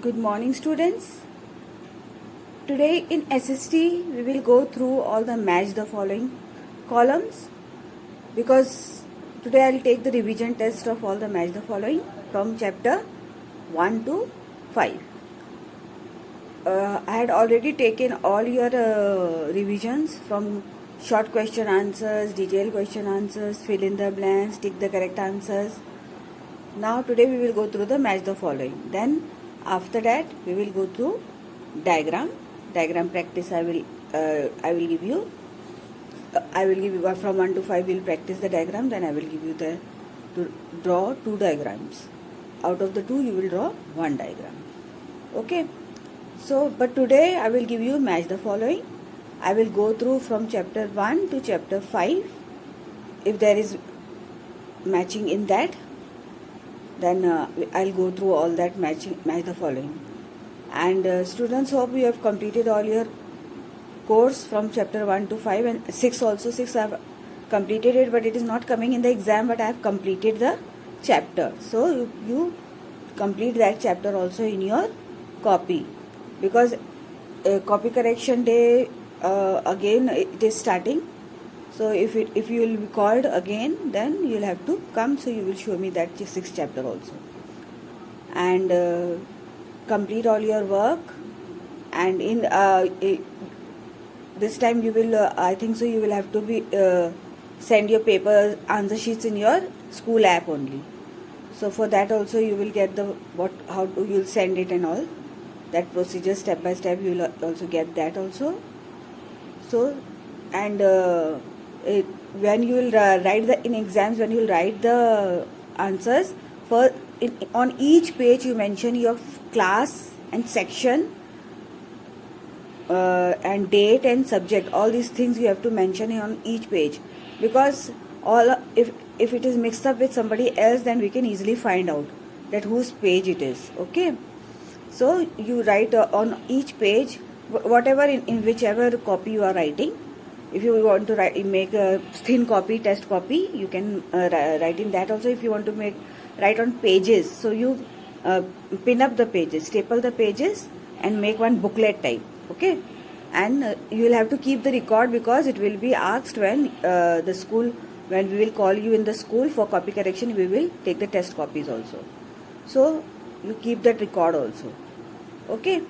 Good morning, students. Today in SST we will go through all the match the following columns, because today I will take the revision test of all the match the following from chapter 1 to 5. I had already taken all your revisions from short question answers, detailed question answers, fill in the blanks, tick the correct answers. Now today we will go through the match the following. Then after that we will go through diagram practice. I will give you from 1 to 5 we will practice the diagram. Then I will give you to draw 2 diagrams. Out of the 2 you will draw 1 diagram. Okay, so but today I will give you match the following. I will go through from chapter 1 to chapter 5. If there is matching in that, then I'll go through all that match the following. And students, hope you have completed all your course from chapter 1 to 5 and 6 also. 6 I have completed it, but it is not coming in the exam, but I have completed the chapter. So you complete that chapter also in your copy, because copy correction day again it is starting. So if you will be called again, then you will have to come. So you will show me that 6th chapter also, and complete all your work. And in this time you will I think so you will have to be send your paper answer sheets in your school app only. So for that also you will get the how to you will send it and all that procedure step by step. You will also get that also. So and when you will write in exams, when you will write the answers, on each page you mention your class and section and date and subject. All these things you have to mention on each page, because if it is mixed up with somebody else, then we can easily find out that whose page it is. Okay, so you write on each page whatever in whichever copy you are writing. If you want to make a thin copy, test copy, you can write in that also. If you want to write on pages, so you pin up the pages, staple the pages and make one booklet type. Okay, and you will have to keep the record, because it will be asked when when we will call you in the school for copy correction. We will take the test copies also. So you keep that record also. Okay.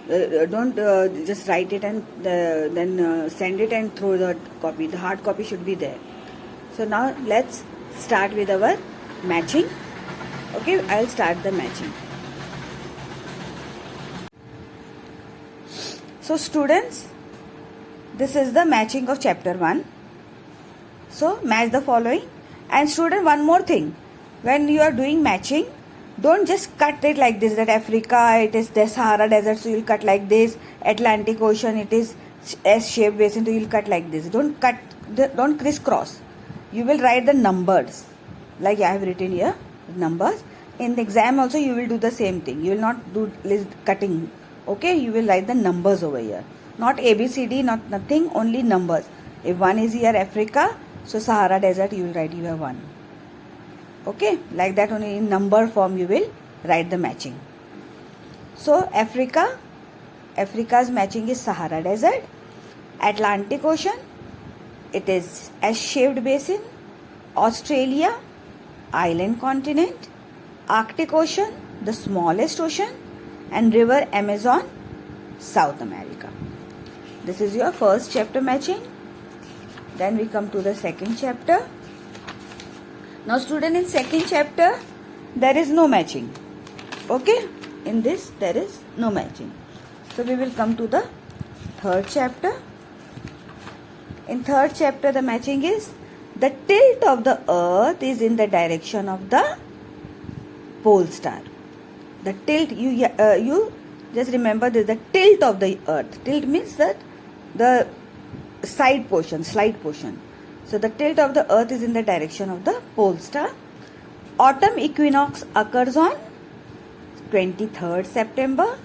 Don't just write it and then send it and throw the copy. The hard copy should be there. So now let's start with our matching. Okay, I'll start the matching. So students, this is the matching of chapter 1. So match the following. And student, one more thing, when you are doing matching, don't just cut it like this, that Africa it is the Sahara desert, so you'll cut like this. Atlantic Ocean it is S-shaped basin, so you'll cut like this. Don't crisscross. You will write the numbers like I have written here, numbers. In the exam also you will do the same thing. You will not do list cutting. Okay, you will write the numbers over here. Not ABCD, not nothing, only numbers. If 1 is here Africa, so Sahara desert you will write here 1. Okay, like that only in number form you will write the matching. So Africa's matching is Sahara desert. Atlantic Ocean, it is S-shaped basin. Australia, island continent. Arctic Ocean, the smallest ocean. And river Amazon, South America. This is your first chapter matching. Then we come to the second chapter. Now student, in second chapter there is no matching. Okay, in this there is no matching. So we will come to the third chapter. In third chapter the matching is the tilt of the earth is in the direction of the pole star. The tilt, you just remember this, the tilt of the earth. Tilt means that the side portion, slide portion. So the tilt of the earth is in the direction of the pole star. Autumn equinox occurs on 23rd September.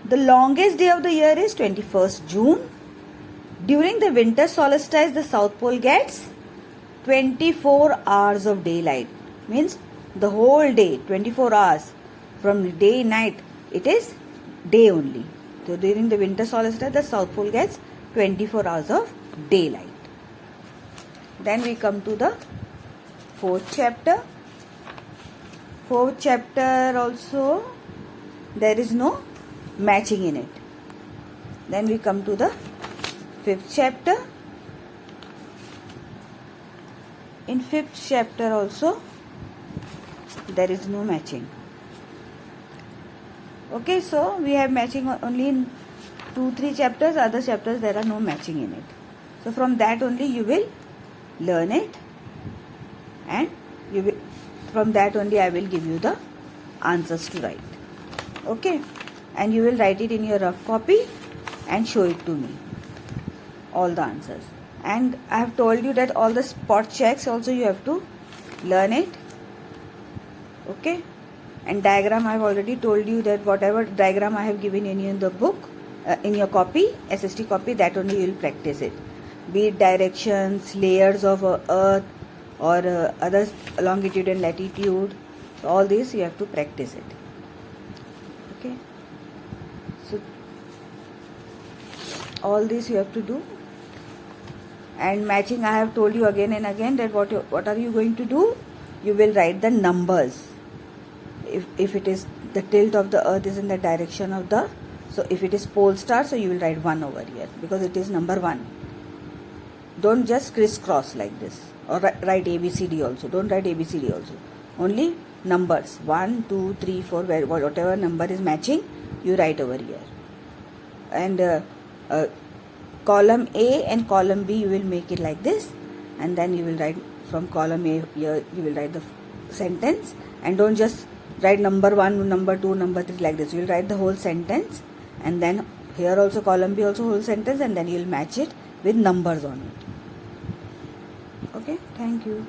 The longest day of the year is 21st June. During the winter solstice, the South Pole gets 24 hours of daylight. Means the whole day, 24 hours from day night, it is day only. So during the winter solstice, the South Pole gets 24 hours of daylight. Then we come to the fourth chapter. Fourth chapter also, there is no matching in it. Then we come to the fifth chapter. In fifth chapter also, there is no matching. Okay, so we have matching only in 2-3 chapters. Other chapters there are no matching in it. So from that only you will learn it, and from that only I will give you the answers to write. Okay, and you will write it in your rough copy and show it to me, all the answers. And I have told you that all the spot checks also you have to learn it. Okay, and diagram I have already told you that whatever diagram I have given in the book, in your copy, SST copy, that only you will practice it. Be it directions, layers of earth, or other longitude and latitude. So all this you have to practice it. Okay, so all this you have to do. And matching, I have told you again and again that what are you going to do? You will write the numbers. If it is the tilt of the earth is in the direction of the, so if it is pole star, so you will write 1 over here because it is number 1. Don't just crisscross like this, or write ABCD also. Don't write ABCD also. Only numbers 1, 2, 3, 4, whatever number is matching, you write over here. And column A and column B, you will make it like this, and then you will write from column A here, you will write the sentence, and don't just write number 1, number 2, number 3 like this. You will write the whole sentence, and then here also column B also whole sentence, and then you will match it with numbers on it. Okay, thank you.